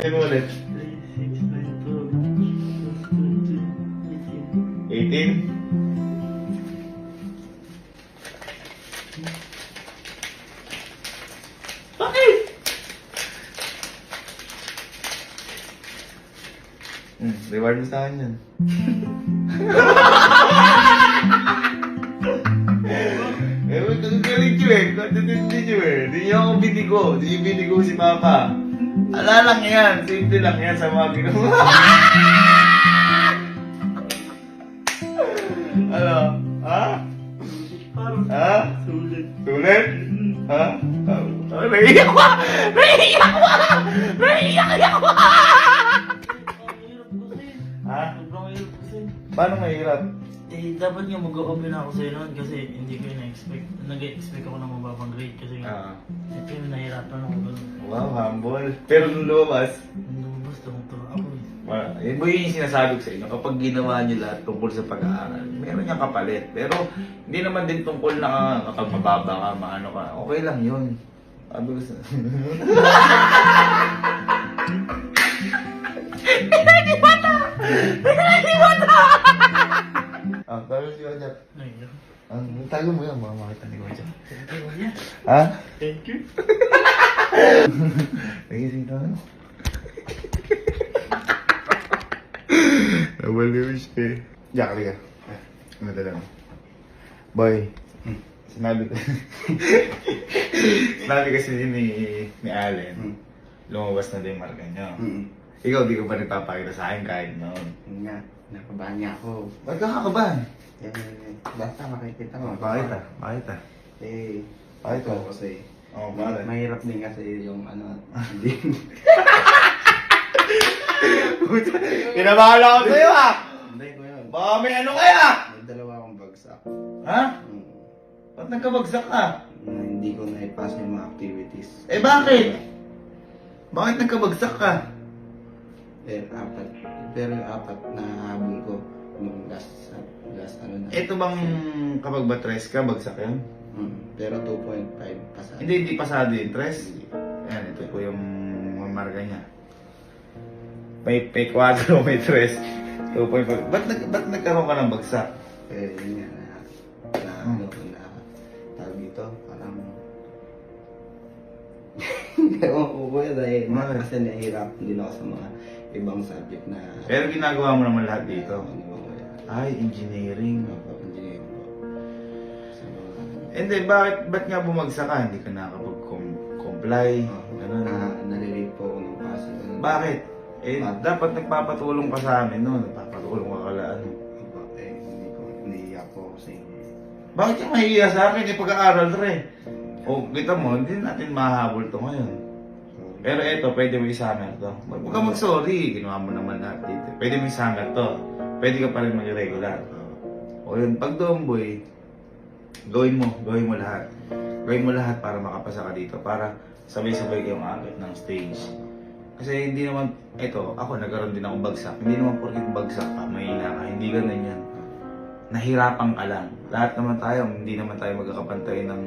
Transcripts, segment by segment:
Ano ulit? 18? Bakit? Reward mo sa akin yan. Ewan, kagagaling nyo eh. Kagagaling nyo eh. Di nyo ako binigo. Di nyo binigo si Papa. Ala lang yan. Simple lang yan sa mga ginawa. Ano? Ha? Ha? Sulit. Sulit? Ha? Oh, naiiyak ko! Naiiyak ko! Naiiyak ko! Ha? Sobrang hirap kasi. Paano mahirap? Eh, dapat nga mag-open ako sa'yo noon kasi hindi ko yun na-expect. Nag-expect ako ng mababang grade kasi nga. Ito yung nahirapan ako doon. Wow, humble. Pero nung lumabas, Lumabas, tuwa ako eh. yun mo yung sinasabi ko sa inyo, kapag ginawa niyo lahat tungkol sa pag-aaral, meron niyang kapalit. Pero hindi naman din tungkol na kapag mababa ka, maano ka, okay lang yun. Sabi ko sa... Pinag-ibata! Pinag-ibata! Ah, tayo si Wajak. Naiiyak. Tago mo yan, mga makita ni Wajak. Thank you, Wanya. Ha? Thank you. Nagising ka ano? Nabaliw siya eh. Jack, halika. Ano talaga? Boy, sinabi ko... sinabi kasi ni Allen, lumabas na din yung marka niyo. Ikaw, di ko ba nagpapakita sa akin kahit noon? Yun nga, nakabahan niya ako. Ba't ka kakabahan? Basta makikita mo. Pakita, pakita. Eh, Pakita. ito kasi. Oo, bakit? Mahirap din kasi yung ano, hindi. Kinabahala ako sa'yo ah! Hindi ko yun. Baka may ano kaya? May dalawa akong bagsak. Ha? Hmm. Ba't nagkabagsak ka? Na hindi ko naipasa yung mga activities. Eh bakit? Bakit nagkabagsak ka? Apat. Pero yung apat na habol ko, nung last ano na. Ito bang kapag ba tres ka, bagsak yun? Pero 2.5 pasado. Hindi pasado yung tres. Ayan, ito po yung marka niya. May 4, may 3. 2.5. Ba't nagkaroon ka ng bagsak? Eh, yun nga na ano, na tawag dito, parang ewan ko kuya dahil Bakit? kasi nahihirap din ako sa mga ibang subject na Pero ginagawa mo naman lahat dito. ano ba kuya? Ay, engineering. Engineering po. Sa mga Hindi, ba't nga bumagsak ka? Hindi ka nakapag-comply. Ganun. nalilate po ako ng pasa. Bakit? Eh, dapat nagpapatulong ka sa amin, no? Nagpapatulong ka kala, ano? Hindi ko, naiiyak po kasi Bakit ka mahihiya sa akin? Eh, pag-aaral rin. O, kita mo, hindi natin mahabol to ngayon. Pero eto, pwede mo i-summer to. Huwag ka mag-sorry. Ginawa mo naman lahat dito. Pwede mo i-summer to. Pwede ka pa rin mag-regular. O yun, pag doon, boy, gawin mo lahat. Gawin mo lahat para makapasa ka dito. Para sabay-sabay kayong akit ng stage. Kasi hindi naman, eto, ako nagkaroon din akong bagsak. Hindi naman porkit bagsak ka, mahina ka. Hindi ganun yan. Nahirapan ka lang. Lahat naman tayo, hindi naman tayo magkakapantay ng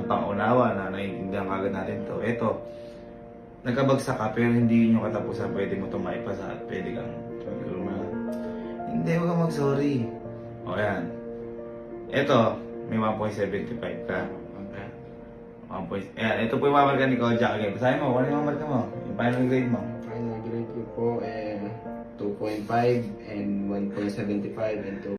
pangunawa na naiintindihan kagad natin to. Eto, nagkabagsak ka pero hindi yun yung katapusan. Pwede mo itong maipasa at pwede kang hindi, huwag kang mag-sorry. O yan. Eto, may 1.75 ka. Ito po yung mamarka ni Kojak again. Basahin mo, kung ano yung mamarka mo? Yung final grade mo. final grade ko po 2.5 and 1.75 and 2.